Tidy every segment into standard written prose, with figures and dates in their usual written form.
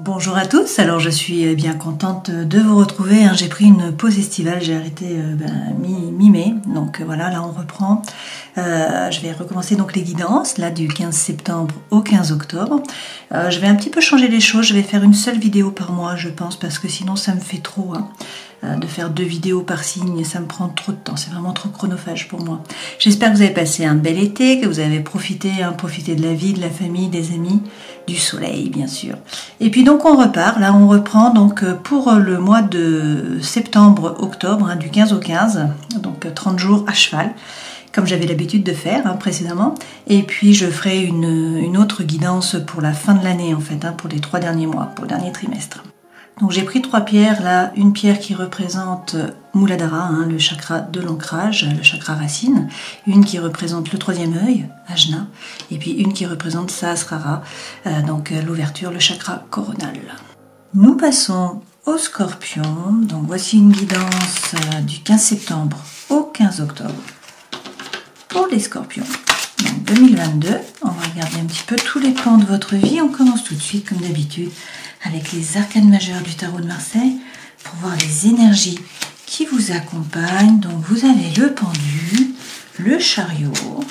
Bonjour à tous, alors je suis bien contente de vous retrouver. J'ai pris une pause estivale, j'ai arrêté mi-mai, donc voilà, là on reprend. Je vais recommencer donc les guidances, là du 15 septembre au 15 octobre. Je vais un petit peu changer les choses, je vais faire une seule vidéo par mois je pense, parce que sinon ça me fait trop. De faire 2 vidéos par signe, ça me prend trop de temps, c'est vraiment trop chronophage pour moi. J'espère que vous avez passé un bel été, que vous avez profité de la vie, de la famille, des amis, du soleil bien sûr. Et puis donc on repart, là on reprend donc pour le mois de septembre-octobre, du 15 au 15, donc 30 jours à cheval, comme j'avais l'habitude de faire précédemment. Et puis je ferai une autre guidance pour la fin de l'année en fait, pour les 3 derniers mois, pour le dernier trimestre. Donc j'ai pris 3 pierres, là, une pierre qui représente Muladhara, le chakra de l'ancrage, le chakra racine, une qui représente le 3e œil, Ajna, et puis une qui représente Sahasrara, donc l'ouverture, le chakra coronal. Nous passons au Scorpion, donc voici une guidance du 15 septembre au 15 octobre pour les Scorpions. Donc 2022, on va regarder un petit peu tous les plans de votre vie. On commence tout de suite comme d'habitude avec les arcanes majeures du tarot de Marseille pour voir les énergies qui vous accompagnent. Donc vous avez le pendu, le chariot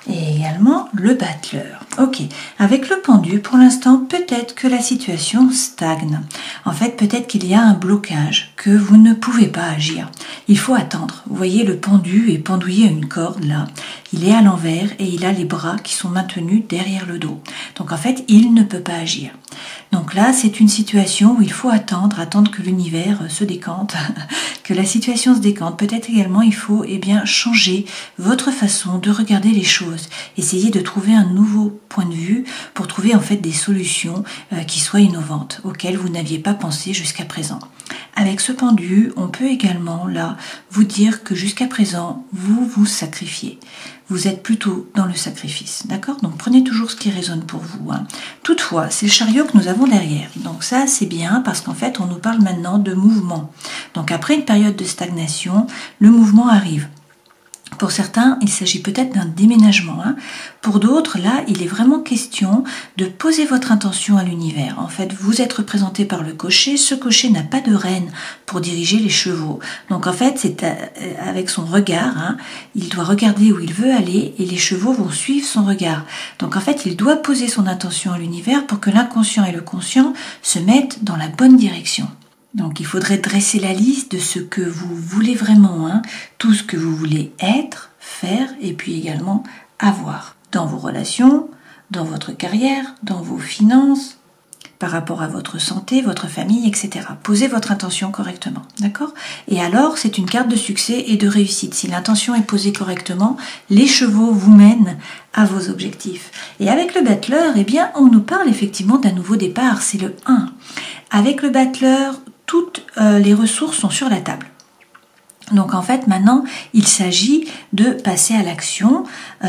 et également le battleur. Ok, avec le pendu, pour l'instant, peut-être que la situation stagne. En fait, peut-être qu'il y a un blocage, que vous ne pouvez pas agir. Il faut attendre. Vous voyez, le pendu est pendouillé à une corde, là. Il est à l'envers et il a les bras qui sont maintenus derrière le dos. Donc, en fait, il ne peut pas agir. Donc là, c'est une situation où il faut attendre que l'univers se décante, que la situation se décante. Peut-être également, il faut changer votre façon de regarder les choses. Essayez de trouver un nouveau point de vue pour trouver en fait des solutions qui soient innovantes, auxquelles vous n'aviez pas pensé jusqu'à présent. Avec ce pendu, on peut également là vous dire que jusqu'à présent, vous vous sacrifiez. Vous êtes plutôt dans le sacrifice, d'accord? Donc prenez toujours ce qui résonne pour vous. Toutefois, c'est le chariot que nous avons derrière. Donc ça, c'est bien parce qu'en fait, on nous parle maintenant de mouvement. Donc après une période de stagnation, le mouvement arrive. Pour certains, il s'agit peut-être d'un déménagement. Pour d'autres, là, il est vraiment question de poser votre intention à l'univers. En fait, vous êtes représenté par le cocher. Ce cocher n'a pas de rêne pour diriger les chevaux. Donc, en fait, c'est avec son regard. Il doit regarder où il veut aller et les chevaux vont suivre son regard. Donc, en fait, il doit poser son intention à l'univers pour que l'inconscient et le conscient se mettent dans la bonne direction. Donc il faudrait dresser la liste de ce que vous voulez vraiment, tout ce que vous voulez être, faire et puis également avoir dans vos relations, dans votre carrière, dans vos finances, par rapport à votre santé, votre famille, etc. Posez votre intention correctement, d'accord? Et alors, c'est une carte de succès et de réussite. Si l'intention est posée correctement, les chevaux vous mènent à vos objectifs. Et avec le battleur, on nous parle effectivement d'un nouveau départ, c'est le 1. Avec le battleur, toutes les ressources sont sur la table. Donc en fait maintenant il s'agit de passer à l'action,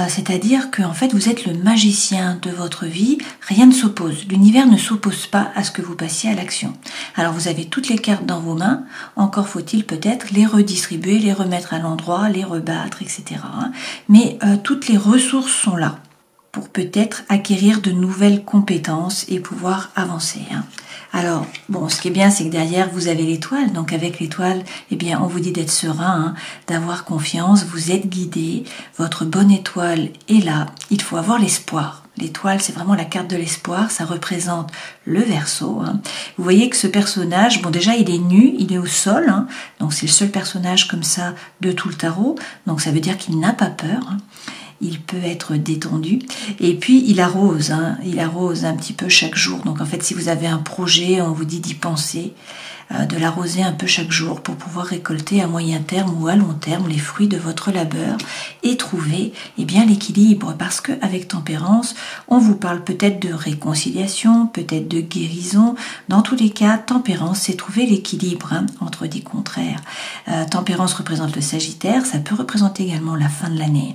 c'est-à-dire que en fait vous êtes le magicien de votre vie, rien ne s'oppose, l'univers ne s'oppose pas à ce que vous passiez à l'action. Alors vous avez toutes les cartes dans vos mains, encore faut-il peut-être les redistribuer, les remettre à l'endroit, les rebattre, etc. Mais toutes les ressources sont là pour peut-être acquérir de nouvelles compétences et pouvoir avancer. Alors, bon, ce qui est bien, c'est que derrière, vous avez l'étoile. Donc, avec l'étoile, on vous dit d'être serein, d'avoir confiance, vous êtes guidé, votre bonne étoile est là. Il faut avoir l'espoir. L'étoile, c'est vraiment la carte de l'espoir, ça représente le Verseau. Vous voyez que ce personnage, bon déjà il est nu, il est au sol, donc c'est le seul personnage comme ça de tout le tarot, donc ça veut dire qu'il n'a pas peur. Il peut être détendu et puis il arrose un petit peu chaque jour. Donc en fait si vous avez un projet, on vous dit d'y penser, de l'arroser un peu chaque jour pour pouvoir récolter à moyen terme ou à long terme les fruits de votre labeur et trouver l'équilibre, parce qu'avec tempérance on vous parle peut-être de réconciliation, peut-être de guérison. Dans tous les cas, tempérance c'est trouver l'équilibre entre des contraires. Tempérance représente le Sagittaire, ça peut représenter également la fin de l'année.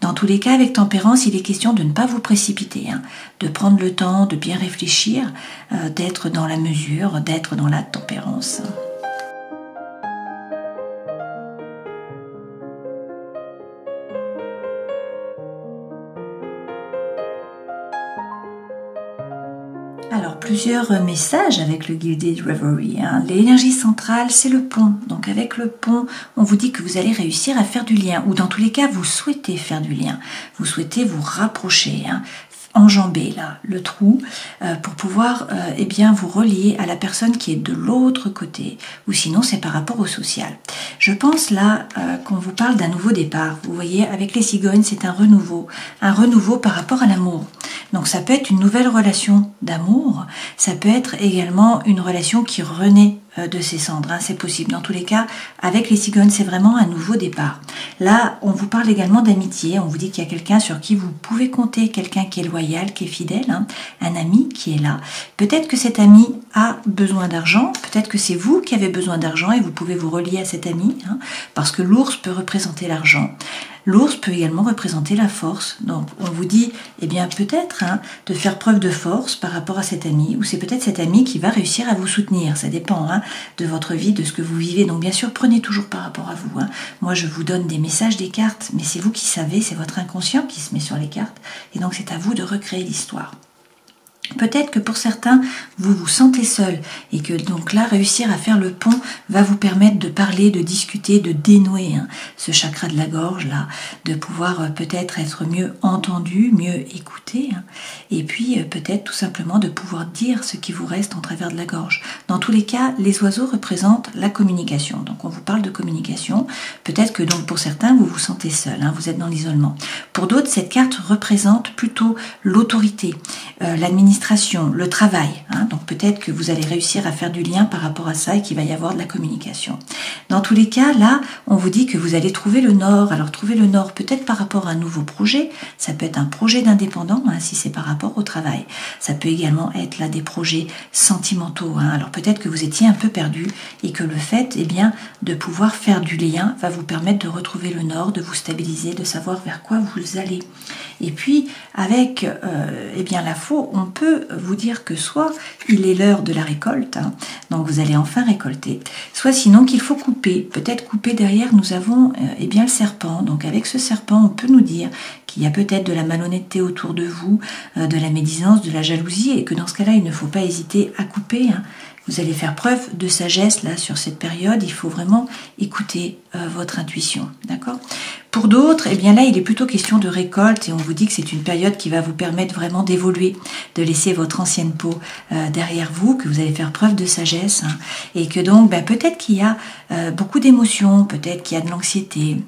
Dans tous les cas, avec tempérance, il est question de ne pas vous précipiter, de prendre le temps, de bien réfléchir, d'être dans la mesure, d'être dans la tempérance. Alors, plusieurs messages avec le Gilded Reverie. L'énergie centrale, c'est le pont. Donc, avec le pont, on vous dit que vous allez réussir à faire du lien. Ou dans tous les cas, vous souhaitez faire du lien. Vous souhaitez vous rapprocher. Enjamber là le trou pour pouvoir eh bien vous relier à la personne qui est de l'autre côté, ou sinon c'est par rapport au social. Je pense là qu'on vous parle d'un nouveau départ. Vous voyez, avec les cigognes, c'est un renouveau par rapport à l'amour. Donc ça peut être une nouvelle relation d'amour, ça peut être également une relation qui renaît de ses cendres, c'est possible. Dans tous les cas, avec les cigognes, c'est vraiment un nouveau départ. Là, on vous parle également d'amitié, on vous dit qu'il y a quelqu'un sur qui vous pouvez compter, quelqu'un qui est loyal, qui est fidèle, un ami qui est là. Peut-être que cet ami a besoin d'argent, peut-être que c'est vous qui avez besoin d'argent et vous pouvez vous relier à cet ami, parce que l'ours peut représenter l'argent. L'ours peut également représenter la force. Donc on vous dit, eh bien peut-être de faire preuve de force par rapport à cet ami, ou c'est peut-être cet ami qui va réussir à vous soutenir. Ça dépend de votre vie, de ce que vous vivez. Donc bien sûr, prenez toujours par rapport à vous. Moi je vous donne des messages des cartes, mais c'est vous qui savez, c'est votre inconscient qui se met sur les cartes. Et donc c'est à vous de recréer l'histoire. Peut-être que pour certains, vous vous sentez seul et que donc là, réussir à faire le pont va vous permettre de parler, de discuter, de dénouer ce chakra de la gorge là, de pouvoir peut-être être mieux entendu, mieux écouté et puis peut-être tout simplement de pouvoir dire ce qui vous reste en travers de la gorge. Dans tous les cas, les oiseaux représentent la communication. Donc on vous parle de communication. Peut-être que donc pour certains, vous vous sentez seul, vous êtes dans l'isolement. Pour d'autres, cette carte représente plutôt l'autorité, l'administration, le travail. Donc peut-être que vous allez réussir à faire du lien par rapport à ça et qu'il va y avoir de la communication. Dans tous les cas, là, on vous dit que vous allez trouver le nord. Alors trouver le nord peut-être par rapport à un nouveau projet. Ça peut être un projet d'indépendant si c'est par rapport au travail. Ça peut également être là des projets sentimentaux. Alors peut-être que vous étiez un peu perdu et que le fait de pouvoir faire du lien va vous permettre de retrouver le nord, de vous stabiliser, de savoir vers quoi vous allez. Et puis avec la faux, on peut vous dire que soit il est l'heure de la récolte, donc vous allez enfin récolter, soit sinon qu'il faut couper. Peut-être couper derrière, nous avons le serpent. Donc avec ce serpent, on peut nous dire qu'il y a peut-être de la malhonnêteté autour de vous, de la médisance, de la jalousie, et que dans ce cas-là, il ne faut pas hésiter à couper. Vous allez faire preuve de sagesse là sur cette période. Il faut vraiment écouter votre intuition, d'accord ? Pour d'autres, là, il est plutôt question de récolte et on vous dit que c'est une période qui va vous permettre vraiment d'évoluer, de laisser votre ancienne peau derrière vous, que vous allez faire preuve de sagesse et que donc peut-être qu'il y a beaucoup d'émotions, peut-être qu'il y a de l'anxiété,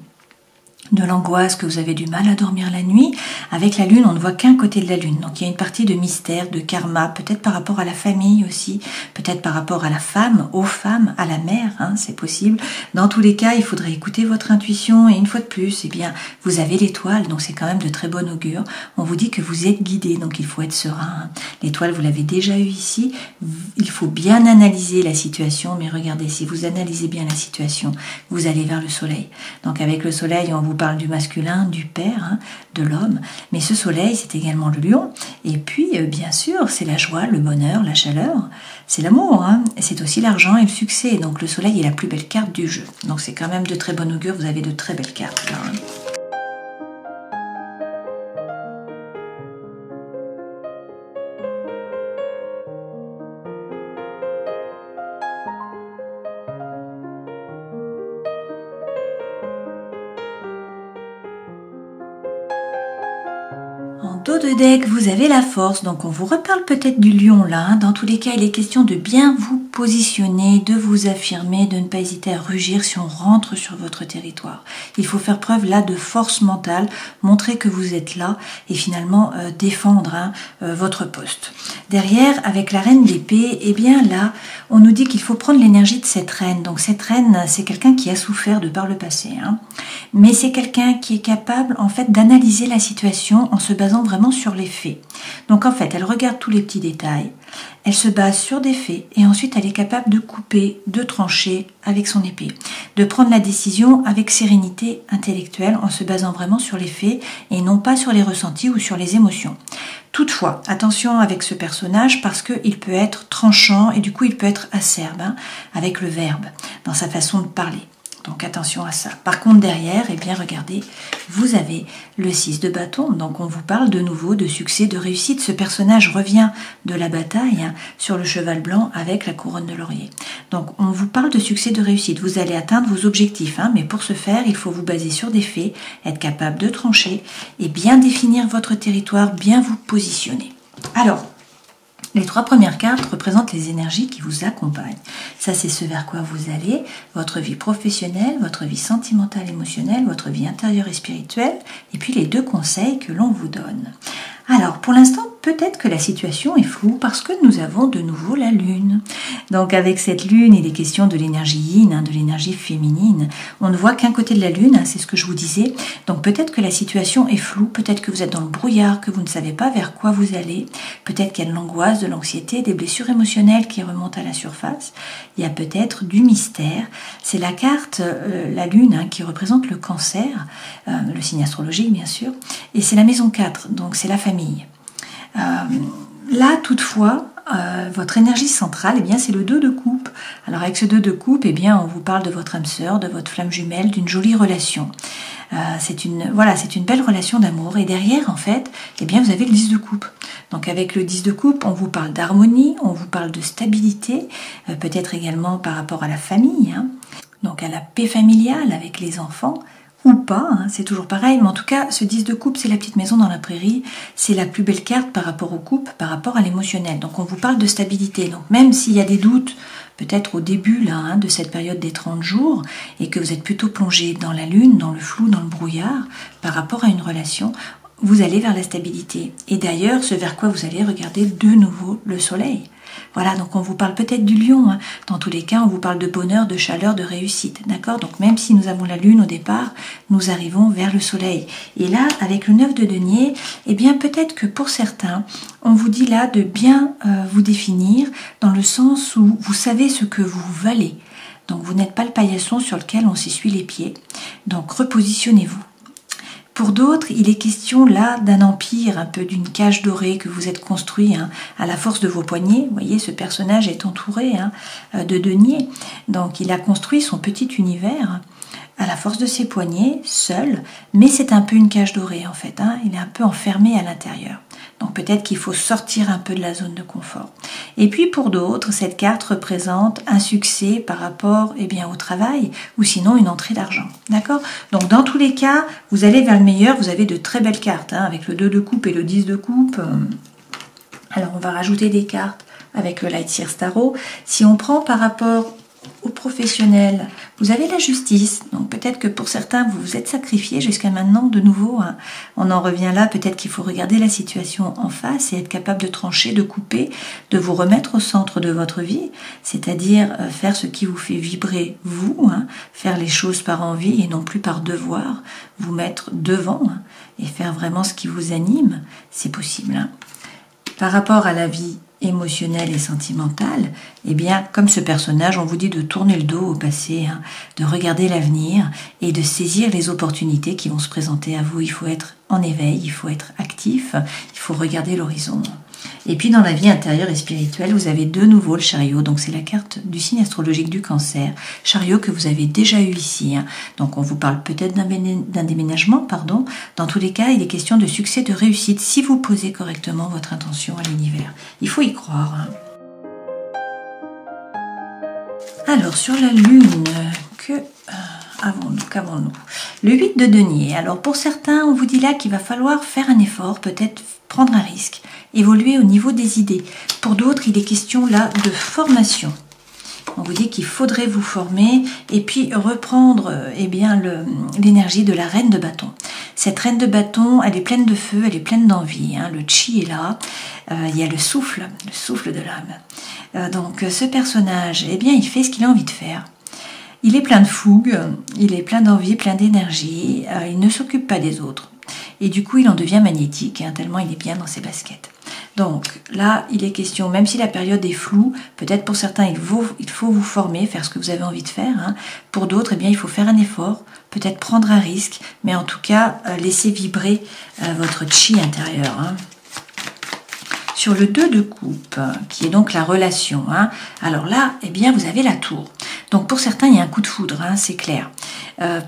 de l'angoisse, que vous avez du mal à dormir la nuit. Avec la lune, on ne voit qu'un côté de la lune. Donc il y a une partie de mystère, de karma, peut-être par rapport à la famille aussi, peut-être par rapport à la femme, aux femmes, à la mère, c'est possible. Dans tous les cas, il faudrait écouter votre intuition et une fois de plus, vous avez l'étoile, donc c'est quand même de très bon augure. On vous dit que vous êtes guidé, donc il faut être serein. L'étoile, vous l'avez déjà eu ici. Il faut bien analyser la situation, mais regardez, si vous analysez bien la situation, vous allez vers le soleil. Donc avec le soleil, on vous parle du masculin, du père, de l'homme, mais ce soleil, c'est également le lion, et puis bien sûr, c'est la joie, le bonheur, la chaleur, c'est l'amour, et c'est aussi l'argent et le succès. Donc le soleil est la plus belle carte du jeu, donc c'est quand même de très bon augure, vous avez de très belles cartes là. En dos de deck, vous avez la force, donc on vous reparle peut-être du lion là. Dans tous les cas, il est question de bien vous positionner, de vous affirmer, de ne pas hésiter à rugir si on rentre sur votre territoire. Il faut faire preuve là de force mentale, montrer que vous êtes là et finalement défendre votre poste. Derrière, avec la reine d'épée, là, on nous dit qu'il faut prendre l'énergie de cette reine. Donc cette reine, c'est quelqu'un qui a souffert de par le passé, mais c'est quelqu'un qui est capable en fait d'analyser la situation en se basant vraiment sur les faits. Donc en fait, elle regarde tous les petits détails, elle se base sur des faits et ensuite elle est capable de couper, de trancher avec son épée, de prendre la décision avec sérénité intellectuelle en se basant vraiment sur les faits et non pas sur les ressentis ou sur les émotions. Toutefois, attention avec ce personnage parce qu'il peut être tranchant et du coup il peut être acerbe avec le verbe dans sa façon de parler. Donc attention à ça. Par contre derrière, eh bien regardez, vous avez le 6 de bâton. Donc on vous parle de nouveau de succès, de réussite. Ce personnage revient de la bataille sur le cheval blanc avec la couronne de laurier. Donc on vous parle de succès, de réussite. Vous allez atteindre vos objectifs. Mais pour ce faire, il faut vous baser sur des faits, être capable de trancher et bien définir votre territoire, bien vous positionner. Alors, les 3 premières cartes représentent les énergies qui vous accompagnent. Ça, c'est ce vers quoi vous allez, votre vie professionnelle, votre vie sentimentale, émotionnelle, votre vie intérieure et spirituelle, et puis les 2 conseils que l'on vous donne. Alors, pour l'instant, peut-être que la situation est floue parce que nous avons de nouveau la lune. Donc, avec cette lune, il est question de l'énergie yin, de l'énergie féminine. On ne voit qu'un côté de la lune, c'est ce que je vous disais. Donc, peut-être que la situation est floue, peut-être que vous êtes dans le brouillard, que vous ne savez pas vers quoi vous allez. Peut-être qu'il y a de l'angoisse, de l'anxiété, des blessures émotionnelles qui remontent à la surface. Il y a peut-être du mystère. C'est la carte, la lune, qui représente le cancer, le signe astrologique, bien sûr. Et c'est la maison 4, donc c'est la famille. Là, toutefois, votre énergie centrale, eh bien, c'est le 2 de coupe. Alors, avec ce 2 de coupe, eh bien, on vous parle de votre âme sœur, de votre flamme jumelle, d'une jolie relation. C'est une belle relation d'amour. Et derrière, en fait, eh bien, vous avez le 10 de coupe. Donc, avec le 10 de coupe, on vous parle d'harmonie, on vous parle de stabilité, peut-être également par rapport à la famille, donc à la paix familiale avec les enfants. Ou pas, c'est toujours pareil, mais en tout cas, ce 10 de coupe, c'est la petite maison dans la prairie, c'est la plus belle carte par rapport au couple, par rapport à l'émotionnel. Donc on vous parle de stabilité, donc même s'il y a des doutes, peut-être au début là, de cette période des 30 jours, et que vous êtes plutôt plongé dans la lune, dans le flou, dans le brouillard, par rapport à une relation, vous allez vers la stabilité. Et d'ailleurs, ce vers quoi vous allez regarder de nouveau le soleil. Voilà, donc on vous parle peut-être du lion. Dans tous les cas, on vous parle de bonheur, de chaleur, de réussite. D'accord? Donc même si nous avons la lune au départ, nous arrivons vers le soleil. Et là, avec le 9 de denier, eh bien peut-être que pour certains, on vous dit là de bien vous définir dans le sens où vous savez ce que vous valez. Donc vous n'êtes pas le paillasson sur lequel on s'essuie les pieds. Donc repositionnez-vous. Pour d'autres, il est question là d'un empire, un peu d'une cage dorée que vous êtes construit à la force de vos poignets. Vous voyez, ce personnage est entouré de deniers. Donc il a construit son petit univers à la force de ses poignets, seul, mais c'est un peu une cage dorée en fait. Il est un peu enfermé à l'intérieur. Donc peut-être qu'il faut sortir un peu de la zone de confort. Et puis pour d'autres, cette carte représente un succès par rapport au travail ou sinon une entrée d'argent. D'accord? Donc dans tous les cas, vous allez vers le meilleur, vous avez de très belles cartes avec le 2 de coupe et le 10 de coupe. Alors on va rajouter des cartes avec le Light Seer Tarot. Si on prend par rapport aux professionnels, vous avez la justice, donc peut-être que pour certains vous vous êtes sacrifiés jusqu'à maintenant de nouveau, on en revient là, peut-être qu'il faut regarder la situation en face et être capable de trancher, de couper, de vous remettre au centre de votre vie, c'est-à-dire faire ce qui vous fait vibrer vous, faire les choses par envie et non plus par devoir, vous mettre devant et faire vraiment ce qui vous anime, c'est possible. Par rapport à la vie émotionnelle et sentimentale, eh bien, comme ce personnage, on vous dit de tourner le dos au passé, de regarder l'avenir et de saisir les opportunités qui vont se présenter à vous. Il faut être en éveil, il faut être actif, il faut regarder l'horizon. Et puis dans la vie intérieure et spirituelle, vous avez de nouveau le chariot, donc c'est la carte du signe astrologique du cancer, chariot que vous avez déjà eu ici. Donc on vous parle peut-être d'un déménagement, Dans tous les cas, il est question de succès, de réussite, si vous posez correctement votre intention à l'univers. Il faut y croire. Alors sur la lune, qu'avons-nous? Le 8 de denier. Alors pour certains, on vous dit là qu'il va falloir faire un effort, peut-être prendre un risque, évoluer au niveau des idées. Pour d'autres, il est question là de formation. On vous dit qu'il faudrait vous former et puis reprendre l'énergie de la reine de bâton. Cette reine de bâton, elle est pleine de feu, elle est pleine d'envie. Le chi est là, il y a le souffle de l'âme. Donc ce personnage, il fait ce qu'il a envie de faire. Il est plein de fougue, il est plein d'envie, plein d'énergie, il ne s'occupe pas des autres. Et du coup, il en devient magnétique, tellement il est bien dans ses baskets. Donc là, il est question, même si la période est floue, peut-être pour certains, il faut vous former, faire ce que vous avez envie de faire. Pour d'autres, il faut faire un effort, peut-être prendre un risque, mais en tout cas, laisser vibrer votre chi intérieur. Sur le 2 de coupe, qui est donc la relation. Alors là, vous avez la tour. Donc pour certains, il y a un coup de foudre, hein, c'est clair.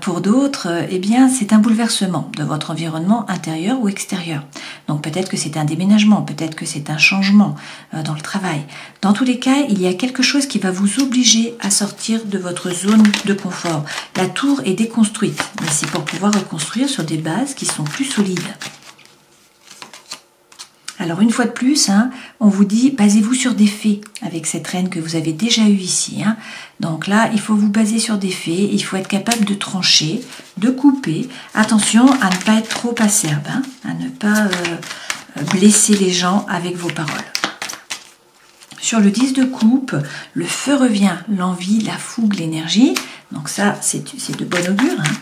Pour d'autres, eh bien, c'est un bouleversement de votre environnement intérieur ou extérieur. Donc peut-être que c'est un déménagement, peut-être que c'est un changement dans le travail. Dans tous les cas, il y a quelque chose qui va vous obliger à sortir de votre zone de confort. La tour est déconstruite, mais c'est pour pouvoir reconstruire sur des bases qui sont plus solides. Alors une fois de plus, hein, on vous dit basez-vous sur des faits avec cette reine que vous avez déjà eue ici. Hein. Donc là, il faut vous baser sur des faits, il faut être capable de trancher, de couper. Attention à ne pas être trop acerbe, hein, à ne pas blesser les gens avec vos paroles. Sur le 10 de coupe, le feu revient, l'envie, la fougue, l'énergie. Donc ça, c'est de bon augure. Hein.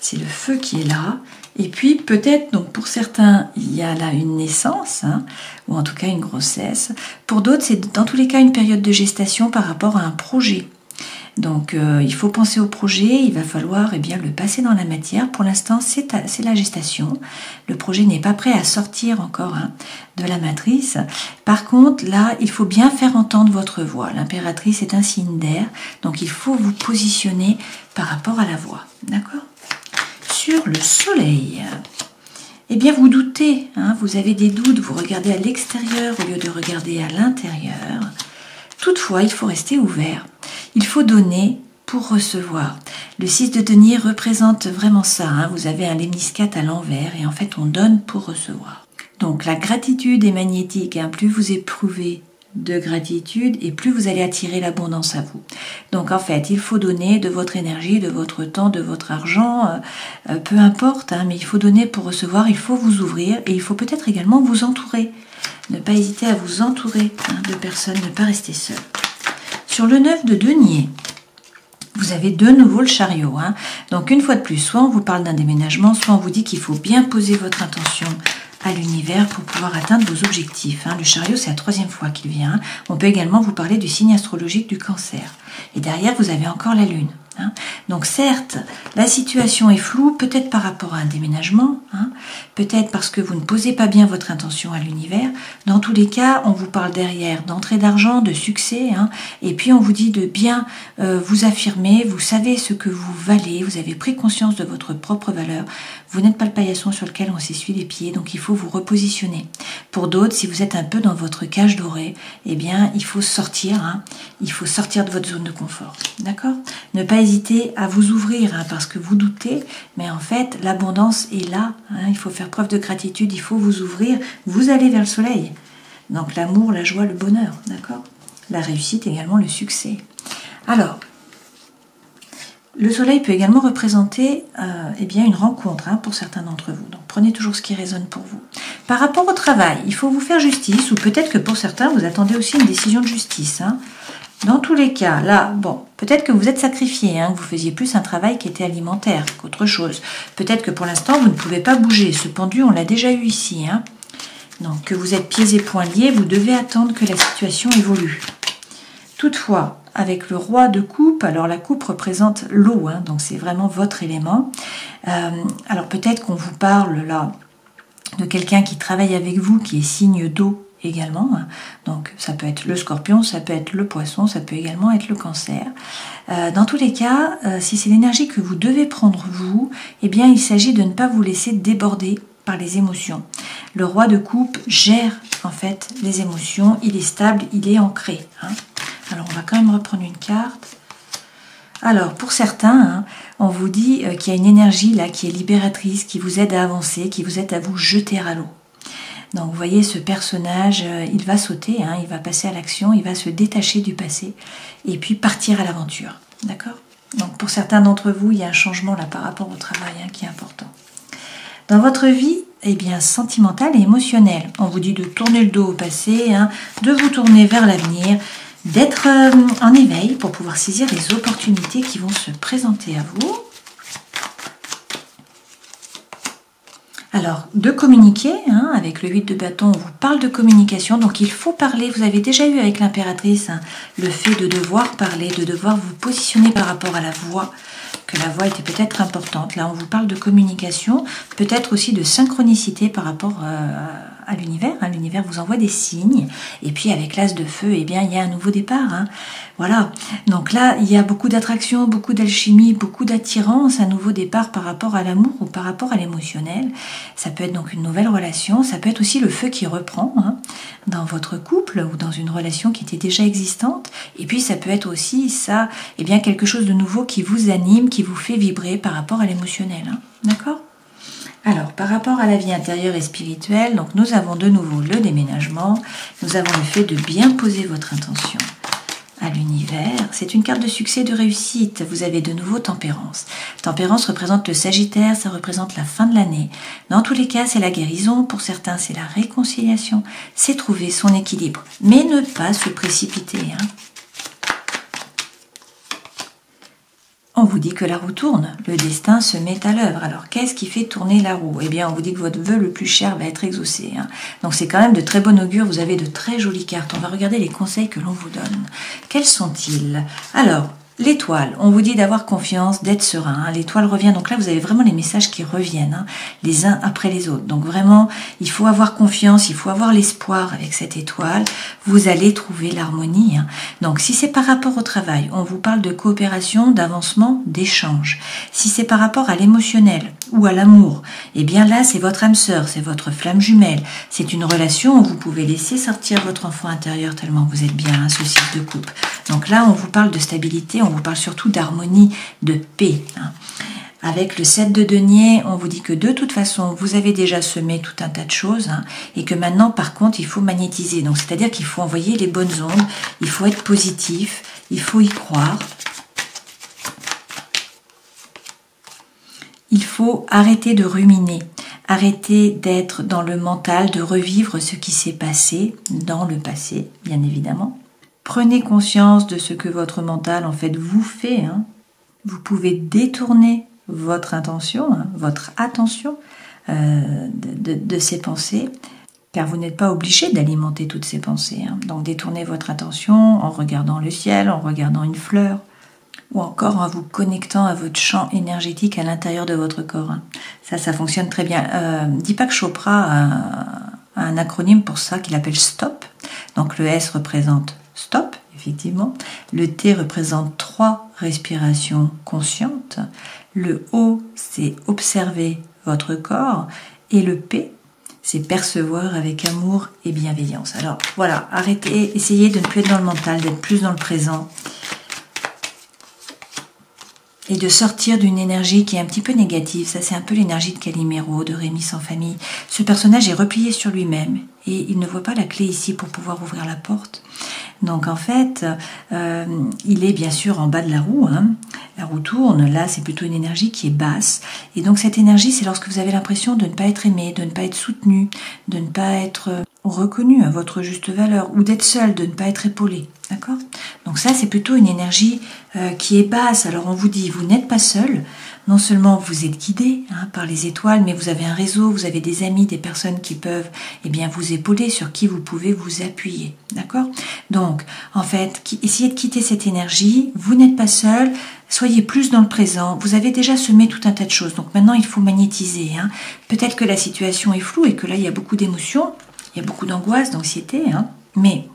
C'est le feu qui est là. Et puis peut-être, donc pour certains, il y a là une naissance, hein, ou en tout cas une grossesse. Pour d'autres, c'est dans tous les cas une période de gestation par rapport à un projet. Donc il faut penser au projet, il va falloir bien le passer dans la matière. Pour l'instant, c'est la gestation. Le projet n'est pas prêt à sortir encore hein, de la matrice. Par contre, là, il faut bien faire entendre votre voix. L'impératrice est un signe d'air, donc il faut vous positionner par rapport à la voix. D'accord ? Sur le soleil, eh bien vous doutez, hein, vous avez des doutes, vous regardez à l'extérieur au lieu de regarder à l'intérieur. Toutefois, il faut rester ouvert. Il faut donner pour recevoir. Le 6 de denier représente vraiment ça. Hein, vous avez un lemniscate à l'envers et en fait on donne pour recevoir. Donc la gratitude est magnétique. Hein, plus vous éprouvez de gratitude et plus vous allez attirer l'abondance à vous. Donc en fait, il faut donner de votre énergie, de votre temps, de votre argent, peu importe, hein, mais il faut donner pour recevoir, il faut vous ouvrir et il faut peut-être également vous entourer. Ne pas hésiter à vous entourer hein, de personnes, ne pas rester seul. Sur le 9 de denier, vous avez de nouveau le chariot. Hein. Donc une fois de plus, soit on vous parle d'un déménagement, soit on vous dit qu'il faut bien poser votre intention à l'univers pour pouvoir atteindre vos objectifs. Hein. Le chariot, c'est la 3e fois qu'il vient. Hein. On peut également vous parler du signe astrologique du cancer. Et derrière, vous avez encore la lune. Hein. Donc certes, la situation est floue, peut-être par rapport à un déménagement, hein, peut-être parce que vous ne posez pas bien votre intention à l'univers. Dans tous les cas, on vous parle derrière d'entrée d'argent, de succès, hein, et puis on vous dit de bien vous affirmer, vous savez ce que vous valez, vous avez pris conscience de votre propre valeur, vous n'êtes pas le paillasson sur lequel on s'essuie les pieds, donc il faut vous repositionner. Pour d'autres, si vous êtes un peu dans votre cage dorée, eh bien il faut sortir, hein, il faut sortir de votre zone de confort, d'accord ? Ne pas hésiter à vous ouvrir hein, parce que vous doutez, mais en fait l'abondance est là, hein, il faut faire preuve de gratitude, il faut vous ouvrir, vous allez vers le soleil. Donc l'amour, la joie, le bonheur, d'accord ? La réussite également, le succès. Alors, le soleil peut également représenter eh bien une rencontre hein, pour certains d'entre vous. Donc prenez toujours ce qui résonne pour vous. Par rapport au travail, il faut vous faire justice, ou peut-être que pour certains, vous attendez aussi une décision de justice. Hein. Dans tous les cas, là, bon, peut-être que vous êtes sacrifié, hein, que vous faisiez plus un travail qui était alimentaire qu'autre chose. Peut-être que pour l'instant, vous ne pouvez pas bouger. Ce pendu, on l'a déjà eu ici. Hein. Donc, que vous êtes pieds et poings liés, vous devez attendre que la situation évolue. Toutefois, avec le roi de coupe, alors la coupe représente l'eau, hein, donc c'est vraiment votre élément. Alors peut-être qu'on vous parle là de quelqu'un qui travaille avec vous, qui est signe d'eau également. Hein. Donc ça peut être le scorpion, ça peut être le poisson, ça peut également être le cancer. Dans tous les cas, si c'est l'énergie que vous devez prendre vous, eh bien il s'agit de ne pas vous laisser déborder par les émotions. Le roi de coupe gère en fait les émotions, il est stable, il est ancré. Hein. Alors on va quand même reprendre une carte. Alors pour certains, hein, on vous dit qu'il y a une énergie là qui est libératrice, qui vous aide à avancer, qui vous aide à vous jeter à l'eau. Donc vous voyez ce personnage, il va sauter, hein, il va passer à l'action, il va se détacher du passé et puis partir à l'aventure. D'accord ? Donc pour certains d'entre vous, il y a un changement là par rapport au travail hein, qui est important. Dans votre vie, eh bien, sentimentale et émotionnelle, on vous dit de tourner le dos au passé, hein, de vous tourner vers l'avenir, d'être en éveil pour pouvoir saisir les opportunités qui vont se présenter à vous. Alors, de communiquer, hein, avec le 8 de bâton, on vous parle de communication, donc il faut parler. Vous avez déjà eu avec l'impératrice hein, le fait de devoir parler, de devoir vous positionner par rapport à la voix, que la voix était peut-être importante. Là, on vous parle de communication, peut-être aussi de synchronicité par rapport à l'univers. Hein. L'univers vous envoie des signes. Et puis avec l'as de feu, eh bien, il y a un nouveau départ. Hein. Voilà. Donc là, il y a beaucoup d'attraction, beaucoup d'alchimie, beaucoup d'attirance, un nouveau départ par rapport à l'amour ou par rapport à l'émotionnel. Ça peut être donc une nouvelle relation. Ça peut être aussi le feu qui reprend hein, dans votre couple ou dans une relation qui était déjà existante. Et puis ça peut être aussi ça, eh bien, quelque chose de nouveau qui vous anime, qui vous fait vibrer par rapport à l'émotionnel. Hein. D'accord ? Alors, par rapport à la vie intérieure et spirituelle, donc nous avons de nouveau le déménagement, nous avons le fait de bien poser votre intention à l'univers. C'est une carte de succès et de réussite. Vous avez de nouveau Tempérance. Tempérance représente le Sagittaire, ça représente la fin de l'année. Dans tous les cas, c'est la guérison. Pour certains, c'est la réconciliation. C'est trouver son équilibre. Mais ne pas se précipiter. Hein. On vous dit que la roue tourne, le destin se met à l'œuvre. Alors, qu'est-ce qui fait tourner la roue? Eh bien, on vous dit que votre vœu le plus cher va être exaucé. Hein. Donc, c'est quand même de très bon augure. Vous avez de très jolies cartes. On va regarder les conseils que l'on vous donne. Quels sont-ils? Alors, l'étoile, on vous dit d'avoir confiance, d'être serein. Hein. L'étoile revient. Donc là, vous avez vraiment les messages qui reviennent, hein, les uns après les autres. Donc vraiment, il faut avoir confiance, il faut avoir l'espoir avec cette étoile. Vous allez trouver l'harmonie. Hein. Donc, si c'est par rapport au travail, on vous parle de coopération, d'avancement, d'échange. Si c'est par rapport à l'émotionnel ou à l'amour, eh bien là, c'est votre âme sœur, c'est votre flamme jumelle. C'est une relation où vous pouvez laisser sortir votre enfant intérieur tellement vous êtes bien, hein, ce 6 de coupe. Donc là, on vous parle de stabilité, on vous parle surtout d'harmonie, de paix. Hein. Avec le 7 de denier, on vous dit que de toute façon, vous avez déjà semé tout un tas de choses hein, et que maintenant, par contre, il faut magnétiser. Donc, c'est-à-dire qu'il faut envoyer les bonnes ondes, il faut être positif, il faut y croire. Il faut arrêter de ruminer, arrêter d'être dans le mental, de revivre ce qui s'est passé dans le passé, bien évidemment. Prenez conscience de ce que votre mental, en fait, vous fait. Hein. Vous pouvez détourner votre intention, hein, votre attention de ces pensées, car vous n'êtes pas obligé d'alimenter toutes ces pensées. Hein. Donc détournez votre attention en regardant le ciel, en regardant une fleur, ou encore en vous connectant à votre champ énergétique à l'intérieur de votre corps. Hein. Ça fonctionne très bien. Deepak Chopra a un acronyme pour ça qu'il appelle STOP. Donc le S représente stop, effectivement. Le T représente 3 respirations conscientes. Le O, c'est observer votre corps. Et le P, c'est percevoir avec amour et bienveillance. Alors voilà, arrêtez, essayez de ne plus être dans le mental, d'être plus dans le présent. Et de sortir d'une énergie qui est un petit peu négative. Ça, c'est un peu l'énergie de Calimero, de Rémi sans famille. Ce personnage est replié sur lui-même et il ne voit pas la clé ici pour pouvoir ouvrir la porte. Donc en fait, il est bien sûr en bas de la roue. Hein. La roue tourne, là c'est plutôt une énergie qui est basse. Et donc cette énergie, c'est lorsque vous avez l'impression de ne pas être aimé, de ne pas être soutenu, de ne pas être reconnu à votre juste valeur, ou d'être seul, de ne pas être épaulé. D'accord ? Donc ça, c'est plutôt une énergie qui est basse. Alors on vous dit, vous n'êtes pas seul. Non seulement vous êtes guidé hein, par les étoiles, mais vous avez un réseau, vous avez des amis, des personnes qui peuvent eh bien, vous épauler, sur qui vous pouvez vous appuyer. D'accord ? Donc, en fait, essayez de quitter cette énergie. Vous n'êtes pas seul. Soyez plus dans le présent. Vous avez déjà semé tout un tas de choses. Donc maintenant, il faut magnétiser. Hein. Peut-être que la situation est floue et que là, il y a beaucoup d'émotions. Il y a beaucoup d'angoisse, d'anxiété. Hein. Mais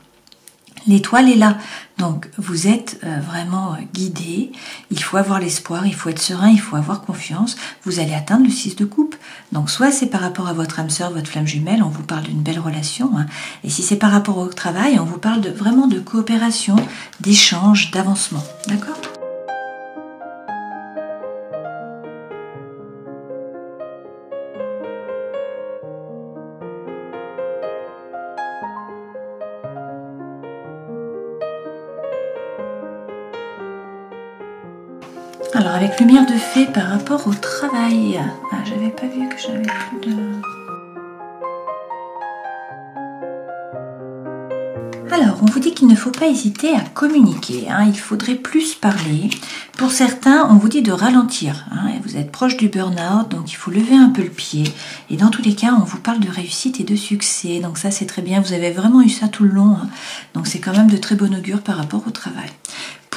l'étoile est là, donc vous êtes vraiment guidé, il faut avoir l'espoir, il faut être serein, il faut avoir confiance, vous allez atteindre le 6 de coupe. Donc soit c'est par rapport à votre âme sœur, votre flamme jumelle, on vous parle d'une belle relation, hein. Et si c'est par rapport au travail, on vous parle vraiment de coopération, d'échange, d'avancement, d'accord ? Alors avec lumière de fée par rapport au travail. Ah, j'avais pas vu que j'avais plus de... Alors, on vous dit qu'il ne faut pas hésiter à communiquer, hein. Il faudrait plus parler. Pour certains, on vous dit de ralentir, hein. Vous êtes proche du burn-out, donc il faut lever un peu le pied. Et dans tous les cas, on vous parle de réussite et de succès. Donc ça, c'est très bien. Vous avez vraiment eu ça tout le long, hein. Donc c'est quand même de très bon augure par rapport au travail.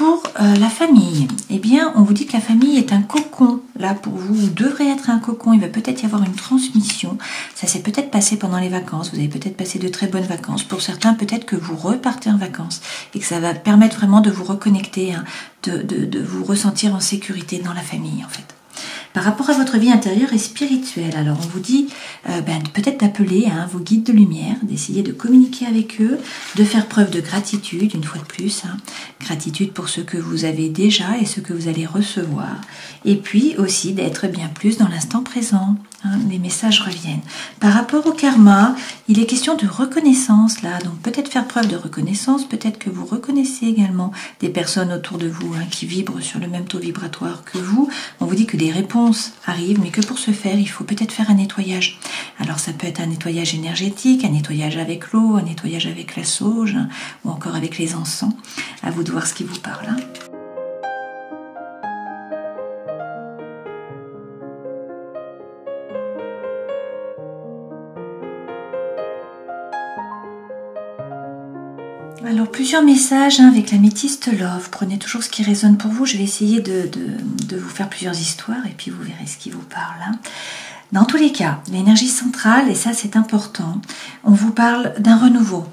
pour la famille, eh bien, on vous dit que la famille est un cocon. Là, pour vous, vous devrez être un cocon. Il va peut-être y avoir une transmission. Ça s'est peut-être passé pendant les vacances. Vous avez peut-être passé de très bonnes vacances. Pour certains, peut-être que vous repartez en vacances et que ça va permettre vraiment de vous reconnecter, hein, de vous ressentir en sécurité dans la famille, en fait. Par rapport à votre vie intérieure et spirituelle, alors on vous dit peut-être d'appeler vos guides de lumière, d'essayer de communiquer avec eux, de faire preuve de gratitude, une fois de plus, gratitude pour ce que vous avez déjà et ce que vous allez recevoir, et puis aussi d'être bien plus dans l'instant présent. Les messages reviennent. Par rapport au karma, il est question de reconnaissance là, donc peut-être faire preuve de reconnaissance, peut-être que vous reconnaissez également des personnes autour de vous qui vibrent sur le même taux vibratoire que vous. On vous dit que les réponses arrivent, mais que pour ce faire, il faut peut-être faire un nettoyage. Alors ça peut être un nettoyage énergétique, un nettoyage avec l'eau, un nettoyage avec la sauge, ou encore avec les encens. À vous de voir ce qui vous parle. Alors plusieurs messages avec l'améthyste love, prenez toujours ce qui résonne pour vous, je vais essayer de vous faire plusieurs histoires et puis vous verrez ce qui vous parle. Dans tous les cas, l'énergie centrale, et ça c'est important, on vous parle d'un renouveau,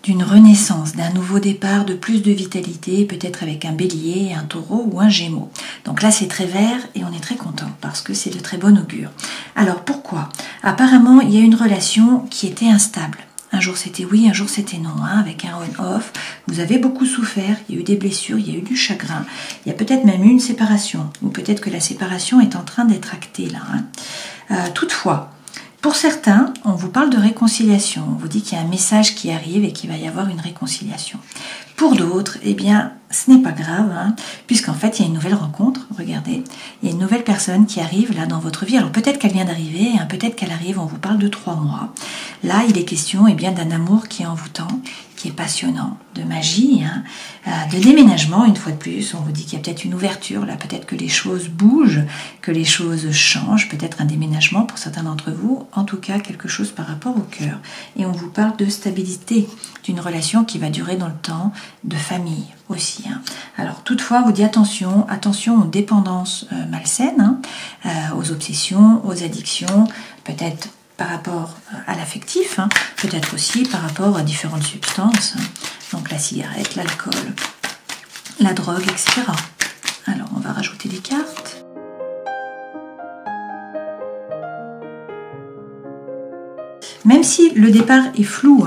d'une renaissance, d'un nouveau départ, de plus de vitalité, peut-être avec un bélier, un taureau ou un gémeau. Donc là c'est très vert et on est très content parce que c'est de très bon augure. Alors pourquoi? Apparemment il y a une relation qui était instable. Un jour c'était oui, un jour c'était non, avec un on-off. Vous avez beaucoup souffert, il y a eu des blessures, il y a eu du chagrin. Il y a peut-être même eu une séparation, ou peut-être que la séparation est en train d'être actée là. Toutefois, pour certains, on vous parle de réconciliation. On vous dit qu'il y a un message qui arrive et qu'il va y avoir une réconciliation. Pour d'autres, eh bien, ce n'est pas grave, puisqu'en fait, il y a une nouvelle rencontre. Regardez, il y a une nouvelle personne qui arrive là dans votre vie. Alors peut-être qu'elle vient d'arriver, peut-être qu'elle arrive, on vous parle de 3 mois. Là, il est question bien d'un amour qui est envoûtant, qui est passionnant, de magie, de déménagement, une fois de plus. On vous dit qu'il y a peut-être une ouverture, là, peut-être que les choses bougent, que les choses changent, peut-être un déménagement pour certains d'entre vous, en tout cas quelque chose par rapport au cœur. Et on vous parle de stabilité, d'une relation qui va durer dans le temps, de famille aussi. Alors toutefois, on vous dit attention aux dépendances malsaines, aux obsessions, aux addictions, peut-être par rapport à l'affectif, peut-être aussi par rapport à différentes substances, donc la cigarette, l'alcool, la drogue, etc. Alors on va rajouter des cartes. Même si le départ est flou,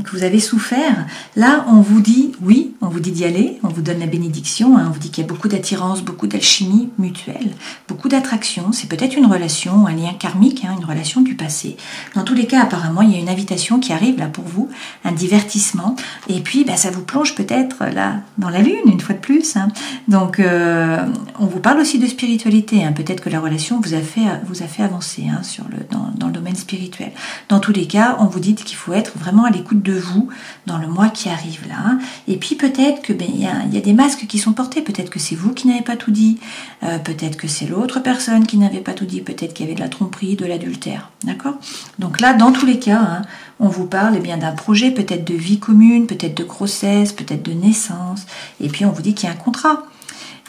que vous avez souffert, là on vous dit oui, on vous dit d'y aller, on vous donne la bénédiction, on vous dit qu'il y a beaucoup d'attirance, beaucoup d'alchimie mutuelle, beaucoup d'attraction, c'est peut-être une relation, un lien karmique, une relation du passé. Dans tous les cas, apparemment, il y a une invitation qui arrive là pour vous, un divertissement, et puis ça vous plonge peut-être là dans la lune, une fois de plus. Donc on vous parle aussi de spiritualité, peut-être que la relation vous a fait avancer dans le domaine spirituel. Dans tous les cas, on vous dit qu'il faut être vraiment à l'écoute de vous dans le mois qui arrive là. Et puis peut-être que il y a des masques qui sont portés. Peut-être que c'est vous qui n'avez pas tout dit. Peut-être que c'est l'autre personne qui n'avait pas tout dit. Peut-être qu'il y avait de la tromperie, de l'adultère. D'accord? Donc là, dans tous les cas, on vous parle d'un projet, peut-être de vie commune, peut-être de grossesse, peut-être de naissance. Et puis on vous dit qu'il y a un contrat.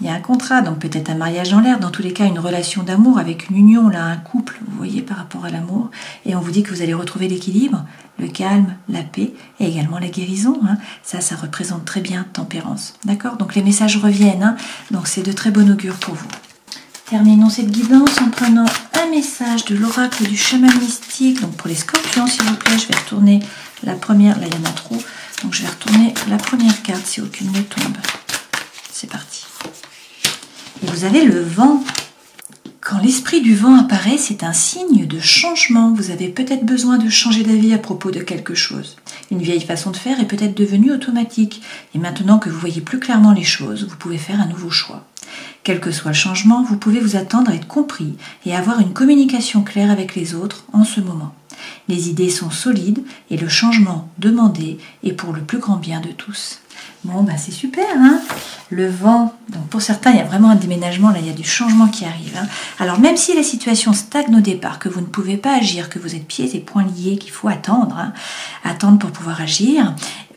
Il y a un contrat, donc peut-être un mariage en l'air, dans tous les cas une relation d'amour avec une union, là, un couple, vous voyez, par rapport à l'amour. Et on vous dit que vous allez retrouver l'équilibre, le calme, la paix et également la guérison. Ça représente très bien tempérance. D'accord? Donc les messages reviennent, donc c'est de très bon augure pour vous. Terminons cette guidance en prenant un message de l'oracle du chaman mystique. Donc pour les scorpions, s'il vous plaît, je vais retourner la première, là il y en a trop, donc je vais retourner la première carte si aucune ne tombe. C'est parti. Et vous avez le vent. Quand l'esprit du vent apparaît, c'est un signe de changement. Vous avez peut-être besoin de changer d'avis à propos de quelque chose. Une vieille façon de faire est peut-être devenue automatique. Et maintenant que vous voyez plus clairement les choses, vous pouvez faire un nouveau choix. Quel que soit le changement, vous pouvez vous attendre à être compris et avoir une communication claire avec les autres en ce moment. Les idées sont solides et le changement demandé est pour le plus grand bien de tous. Bon, c'est super, le vent. Donc pour certains, il y a vraiment un déménagement, là, il y a du changement qui arrive. Alors même si la situation stagne au départ, que vous ne pouvez pas agir, que vous êtes pieds et poings liés, qu'il faut attendre pour pouvoir agir,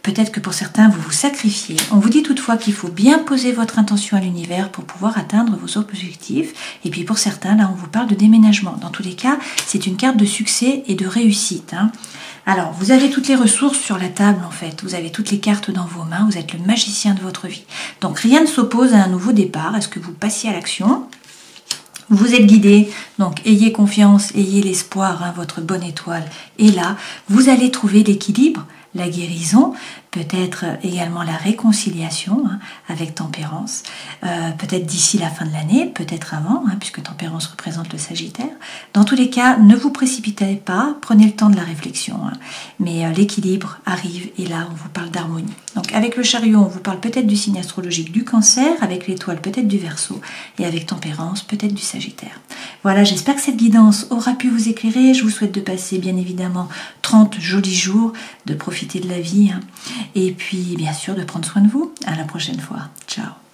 Peut-être que pour certains, vous vous sacrifiez. On vous dit toutefois qu'il faut bien poser votre intention à l'univers pour pouvoir atteindre vos objectifs. Et puis pour certains, là, on vous parle de déménagement. Dans tous les cas, c'est une carte de succès et de réussite. Alors, vous avez toutes les ressources sur la table, en fait. Vous avez toutes les cartes dans vos mains. Vous êtes le magicien de votre vie. Donc, rien ne s'oppose à un nouveau départ. Est-ce que vous passiez à l'action ? Vous êtes guidé, donc ayez confiance, ayez l'espoir, votre bonne étoile est là. Vous allez trouver l'équilibre, la guérison, peut-être également la réconciliation avec Tempérance, peut-être d'ici la fin de l'année, peut-être avant, puisque Tempérance représente le Sagittaire. Dans tous les cas, ne vous précipitez pas, prenez le temps de la réflexion, mais l'équilibre arrive et là on vous parle d'harmonie. Donc avec le Chariot, on vous parle peut-être du signe astrologique du Cancer, avec l'Étoile peut-être du Verseau et avec Tempérance peut-être du Sagittaire. Voilà, j'espère que cette guidance aura pu vous éclairer. Je vous souhaite de passer bien évidemment 30 jolis jours, de profiter de la vie et puis bien sûr de prendre soin de vous. À la prochaine fois. Ciao.